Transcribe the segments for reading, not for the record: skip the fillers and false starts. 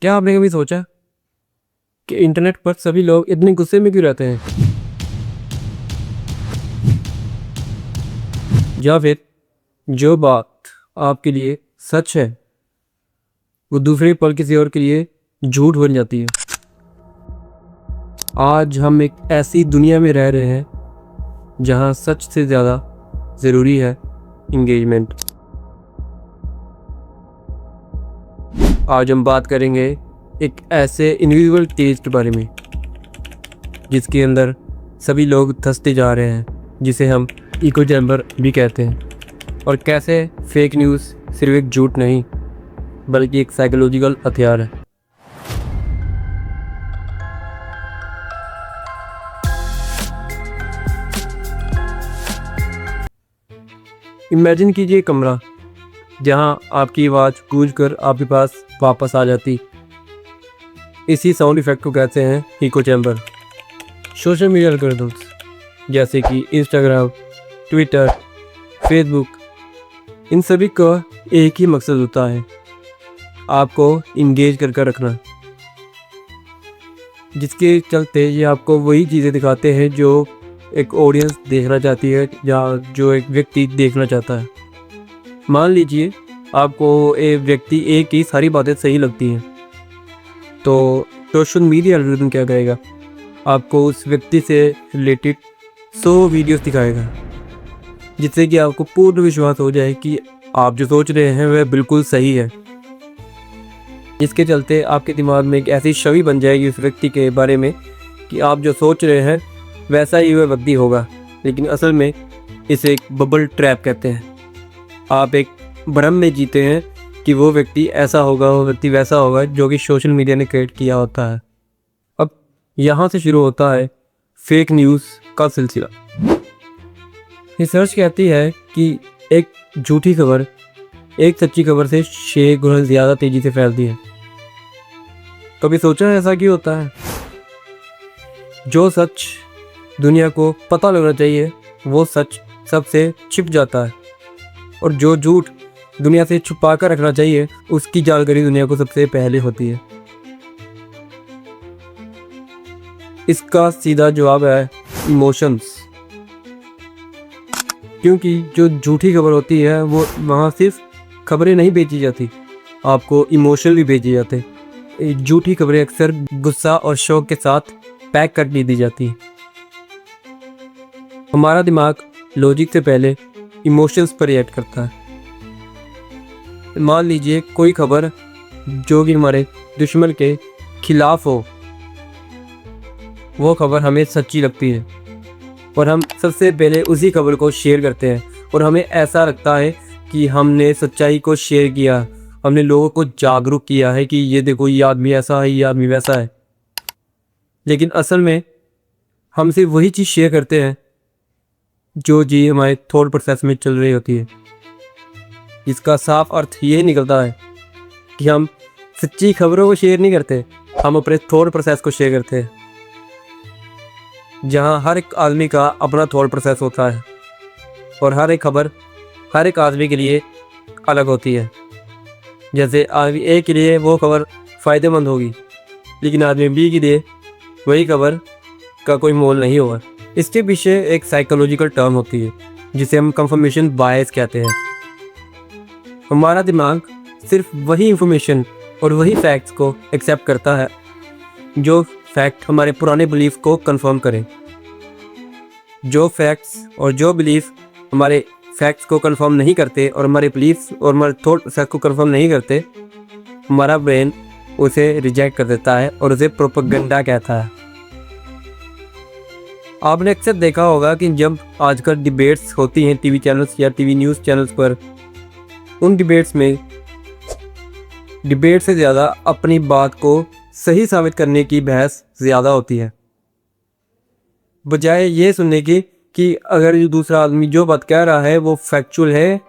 क्या आपने कभी सोचा कि इंटरनेट पर सभी लोग इतने गुस्से में क्यों रहते हैं? या फिर जो बात आपके लिए सच है वो दूसरे पल किसी और के लिए झूठ बन जाती है। आज हम एक ऐसी दुनिया में रह रहे हैं जहां सच से ज़्यादा ज़रूरी है इंगेजमेंट। आज हम बात करेंगे एक ऐसे इनविजिबल टेस्ट के बारे में जिसके अंदर सभी लोग धंसते जा रहे हैं, जिसे हम इको चैम्बर भी कहते हैं, और कैसे फेक न्यूज़ सिर्फ एक झूठ नहीं बल्कि एक साइकोलॉजिकल हथियार है। इमेजिन कीजिए कमरा जहां आपकी आवाज़ गूंज कर आपके पास वापस आ जाती। इसी साउंड इफेक्ट को कहते हैं echo chamber. Social media algorithms जैसे कि इंस्टाग्राम, ट्विटर, फेसबुक, इन सभी का एक ही मकसद होता है, आपको इंगेज कर रखना। जिसके चलते ये आपको वही चीज़ें दिखाते हैं जो एक ऑडियंस देखना चाहती है या जो एक व्यक्ति देखना चाहता है। मान लीजिए आपको एक व्यक्ति एक ही सारी बातें सही लगती हैं, तो सोशल मीडिया एल्गोरिथम क्या करेगा, आपको उस व्यक्ति से रिलेटेड 100 वीडियोस दिखाएगा, जिससे कि आपको पूर्ण विश्वास हो जाए कि आप जो सोच रहे हैं वह बिल्कुल सही है। जिसके चलते आपके दिमाग में एक ऐसी छवि बन जाएगी उस व्यक्ति के बारे में कि आप जो सोच रहे हैं वैसा ही वह व्यक्ति होगा। लेकिन असल में इसे एक बबल ट्रैप कहते हैं। आप एक भ्रम में जीते हैं कि वो व्यक्ति ऐसा होगा, वो व्यक्ति वैसा होगा, जो कि सोशल मीडिया ने क्रिएट किया होता है। अब यहाँ से शुरू होता है फेक न्यूज़ का सिलसिला। रिसर्च कहती है कि एक झूठी खबर एक सच्ची खबर से 6 गुना ज़्यादा तेज़ी से फैलती है। कभी सोचा है ऐसा क्यों होता है? जो सच दुनिया को पता लगना चाहिए वो सच सबसे छिप जाता है, और जो झूठ दुनिया से छुपा कर रखना चाहिए उसकी जानकारी दुनिया को सबसे पहले होती है। इसका सीधा जवाब है इमोशंस। क्योंकि जो झूठी खबर होती है वो वहाँ सिर्फ खबरें नहीं बेची जाती, आपको इमोशन भी भेजे जाते। झूठी खबरें अक्सर गुस्सा और शौक के साथ पैक कर दी जाती हैं। हमारा दिमाग लॉजिक से पहले इमोशंस पर रिएक्ट करता है। मान लीजिए कोई खबर जो कि हमारे दुश्मन के खिलाफ हो, वो खबर हमें सच्ची लगती है और हम सबसे पहले उसी खबर को शेयर करते हैं, और हमें ऐसा लगता है कि हमने सच्चाई को शेयर किया, हमने लोगों को जागरूक किया है कि ये देखो ये आदमी ऐसा है, ये आदमी वैसा है। लेकिन असल में हम सिर्फ वही चीज़ शेयर करते हैं जो जी हमारे थॉट प्रोसेस में चल रही होती है। इसका साफ अर्थ ये निकलता है कि हम सच्ची खबरों को शेयर नहीं करते, हम अपने थॉट प्रोसेस को शेयर करते हैं, जहाँ हर एक आदमी का अपना थॉट प्रोसेस होता है और हर एक खबर हर एक आदमी के लिए अलग होती है। जैसे आदमी ए के लिए वो खबर फ़ायदेमंद होगी, लेकिन आदमी बी के लिए वही खबर का कोई मोल नहीं होगा। इसके पीछे एक साइकोलॉजिकल टर्म होती है जिसे हम कंफर्मेशन बायस कहते हैं। हमारा दिमाग सिर्फ वही इंफॉर्मेशन और वही फैक्ट्स को एक्सेप्ट करता है जो फैक्ट हमारे पुराने बिलीफ को कंफर्म करें। जो फैक्ट्स और जो बिलीफ हमारे फैक्ट्स को कंफर्म नहीं करते और हमारे बिलीफ और हमारे थॉट प्रोसेस को कंफर्म नहीं करते, हमारा ब्रेन उसे रिजेक्ट कर देता है और उसे प्रोपेगेंडा कहता है। आपने अक्सर देखा होगा कि जब आजकल डिबेट्स होती हैं टीवी चैनल्स या टीवी न्यूज़ चैनल्स पर, उन डिबेट्स में डिबेट से ज़्यादा अपनी बात को सही साबित करने की बहस ज़्यादा होती है, बजाय ये सुनने की कि अगर जो दूसरा आदमी जो बात कह रहा है वो फैक्चुअल है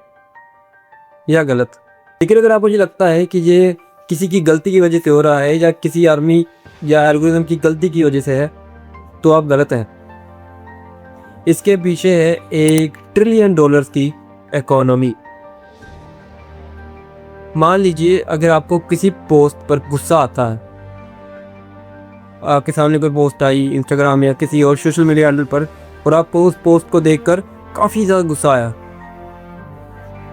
या गलत। लेकिन अगर आपको ये लगता है कि ये किसी की गलती की वजह से हो रहा है या किसी आदमी या एल्गोरिथम की गलती की वजह से है, तो आप गलत हैं। इसके पीछे है $1 ट्रिलियन की इकोनॉमी। मान लीजिए अगर आपको किसी पोस्ट पर गुस्सा आता है, आपके सामने कोई पोस्ट आई इंस्टाग्राम या किसी और सोशल मीडिया हैंडल पर और आपको उस पोस्ट को देखकर काफ़ी ज़्यादा गुस्सा आया,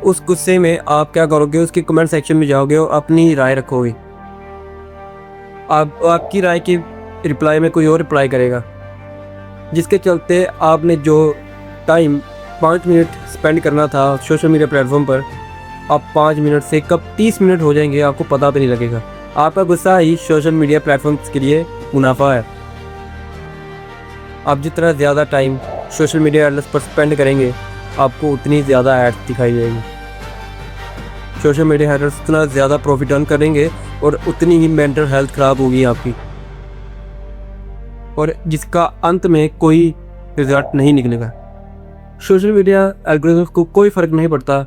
उस गुस्से में आप क्या करोगे, उसके कमेंट सेक्शन में जाओगे और अपनी राय रखोगे। आपकी राय के रिप्लाई में कोई और रिप्लाई करेगा, जिसके चलते आपने जो टाइम 5 मिनट स्पेंड करना था सोशल मीडिया प्लेटफॉर्म पर, आप 5 मिनट से कब 30 मिनट हो जाएंगे, आपको पता भी नहीं लगेगा। आपका गुस्सा ही सोशल मीडिया प्लेटफॉर्म्स के लिए मुनाफा है। आप जितना ज़्यादा टाइम सोशल मीडिया हैंडल्स पर स्पेंड करेंगे, आपको उतनी ज़्यादा एड्स दिखाई देगी। सोशल मीडिया हैंडल्स उतना ज़्यादा प्रॉफिट अर्न करेंगे और उतनी ही मेंटल हेल्थ ख़राब होगी आपकी, और जिसका अंत में कोई रिजल्ट नहीं निकलेगा। सोशल मीडिया एल्गोरिथम्स को कोई फ़र्क नहीं पड़ता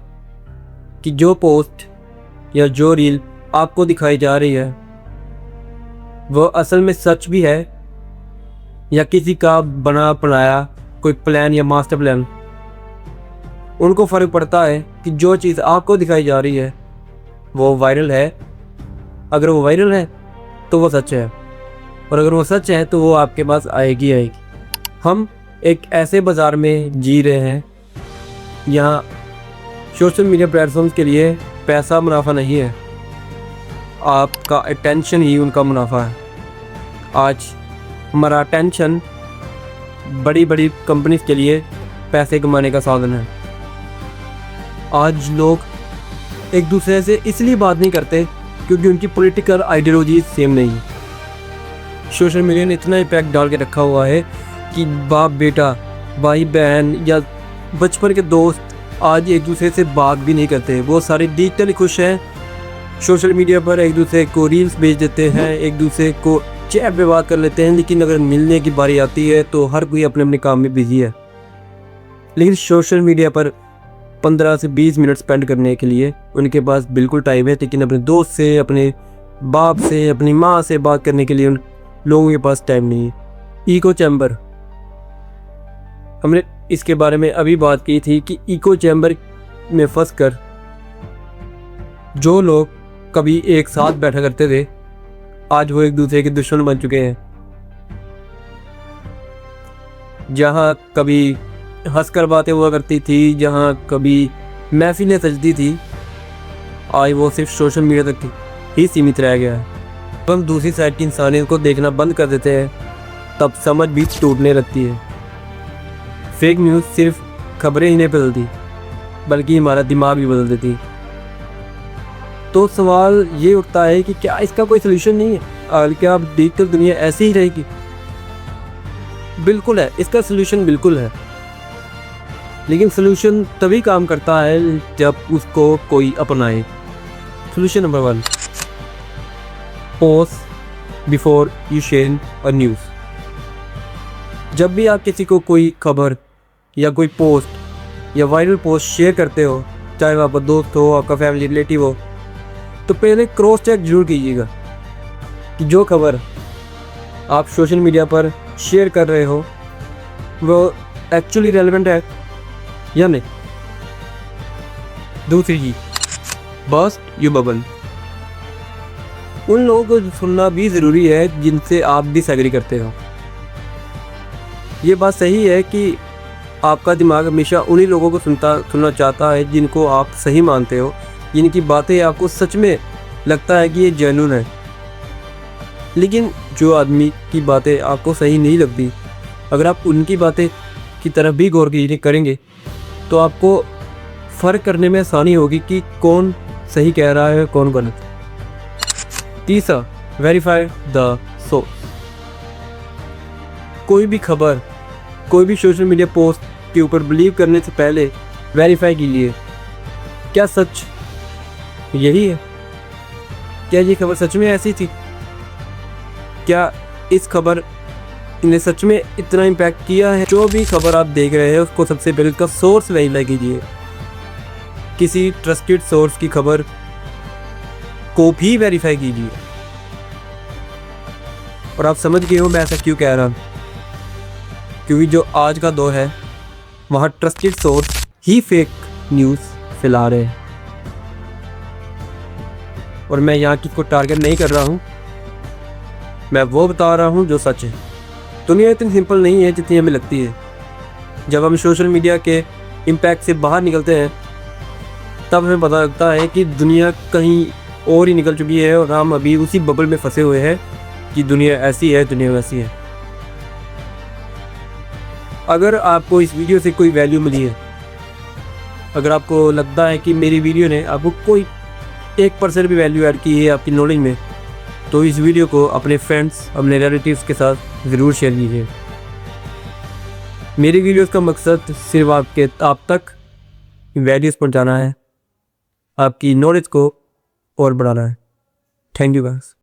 कि जो पोस्ट या जो रील आपको दिखाई जा रही है वो असल में सच भी है या किसी का बना बनाया कोई प्लान या मास्टर प्लान। उनको फ़र्क पड़ता है कि जो चीज़ आपको दिखाई जा रही है वो वायरल है। अगर वो वायरल है तो वो सच है, और अगर वो सच है तो वो आपके पास आएगी आएगी। हम एक ऐसे बाज़ार में जी रहे हैं, यहाँ सोशल मीडिया प्लेटफॉर्म्स के लिए पैसा मुनाफा नहीं है, आपका अटेंशन ही उनका मुनाफा है। आज हमारा अटेंशन बड़ी बड़ी कंपनीज के लिए पैसे कमाने का साधन है। आज लोग एक दूसरे से इसलिए बात नहीं करते क्योंकि उनकी पॉलिटिकल आइडियोलॉजी सेम नहीं है। सोशल मीडिया ने इतना इम्पैक्ट डाल के रखा हुआ है कि बाप बेटा, भाई बहन या बचपन के दोस्त आज एक दूसरे से बात भी नहीं करते। वो सारे डिजिटली खुश हैं, सोशल मीडिया पर एक दूसरे को रील्स भेज देते हैं, एक दूसरे को चैट पे बात कर लेते हैं, लेकिन अगर मिलने की बारी आती है तो हर कोई अपने अपने काम में बिजी है। लेकिन सोशल मीडिया पर 15 से 20 मिनट स्पेंड करने के लिए उनके पास बिल्कुल टाइम है, लेकिन अपने दोस्त से, अपने बाप से, अपनी माँ से बात करने के लिए उन लोगों के पास टाइम नहीं है। इको चैम्बर, हमने इसके बारे में अभी बात की थी कि इको चैम्बर में फंस कर जो लोग कभी एक साथ बैठा करते थे, आज वो एक दूसरे के दुश्मन बन चुके हैं। जहाँ कभी हंसकर बातें हुआ करती थी, जहाँ कभी महफिलें सजती थी, आज वो सिर्फ सोशल मीडिया तक ही सीमित रह गया है। जब हम दूसरी साइड की इंसानियत को देखना बंद कर देते हैं, तब समझ भी टूटने लगती है। फेक न्यूज़ सिर्फ खबरें ही नहीं बदलती, बल्कि हमारा दिमाग भी बदल देती। तो सवाल ये उठता है कि क्या इसका कोई सलूशन नहीं है? क्या अब डिजिटल दुनिया ऐसी ही रहेगी? बिल्कुल है, इसका सलूशन बिल्कुल है, लेकिन सलूशन तभी काम करता है जब उसको कोई अपनाए। Solution number 1, pause before you share a news. जब भी आप किसी को कोई खबर या कोई पोस्ट या वायरल पोस्ट शेयर करते हो, चाहे वो आपका दोस्त हो, आपका फैमिली रिलेटिव हो, तो पहले क्रॉस चेक जरूर कीजिएगा कि जो खबर आप सोशल मीडिया पर शेयर कर रहे हो वो एक्चुअली रेलेवेंट है या नहीं। दूसरी चीज, बस्ट योर बबल। उन लोगों को सुनना भी ज़रूरी है जिनसे आप डिसएग्री करते हो। ये बात सही है कि आपका दिमाग हमेशा उन्हीं लोगों को सुनना चाहता है जिनको आप सही मानते हो, जिनकी बातें आपको सच में लगता है कि ये जेन्युइन है। लेकिन जो आदमी की बातें आपको सही नहीं लगती, अगर आप उनकी बातें की तरफ भी गौर करेंगे तो आपको फ़र्क करने में आसानी होगी कि कौन सही कह रहा है, कौन गलत। तीसरा, वेरीफाई द सोर्स। कोई भी खबर, कोई भी सोशल मीडिया पोस्ट के ऊपर बिलीव करने से पहले वेरीफाई कीजिए, क्या सच यही है? क्या ये खबर सच में ऐसी थी? क्या इस खबर ने सच में इतना इम्पैक्ट किया है? जो भी खबर आप देख रहे हैं उसको सबसे पहले उसका सोर्स वेरीफाई कीजिए। किसी ट्रस्टेड सोर्स की खबर को भी वेरीफाई कीजिए। और आप समझ गए हो मैं ऐसा क्यों कह रहा हूँ, क्योंकि जो आज का दौर है वहाँ ट्रस्टेड सोर्स ही फेक न्यूज़ फैला रहे हैं। और मैं यहाँ किसी को टारगेट नहीं कर रहा हूँ, मैं वो बता रहा हूँ जो सच है। दुनिया इतनी सिंपल नहीं है जितनी हमें लगती है। जब हम सोशल मीडिया के इम्पैक्ट से बाहर निकलते हैं तब हमें पता लगता है कि दुनिया कहीं और ही निकल चुकी है और हम अभी उसी बबल में फंसे हुए हैं कि दुनिया ऐसी है, दुनिया वैसी है। अगर आपको इस वीडियो से कोई वैल्यू मिली है, अगर आपको लगता है कि मेरी वीडियो ने आपको कोई 1% भी वैल्यू ऐड की है आपकी नॉलेज में, तो इस वीडियो को अपने फ्रेंड्स, अपने रिलेटिव्स के साथ ज़रूर शेयर कीजिए। मेरी वीडियोस का मकसद सिर्फ आप तक वैल्यूज़ पहुंचाना है, आपकी नॉलेज को और बढ़ाना है। Thank you guys.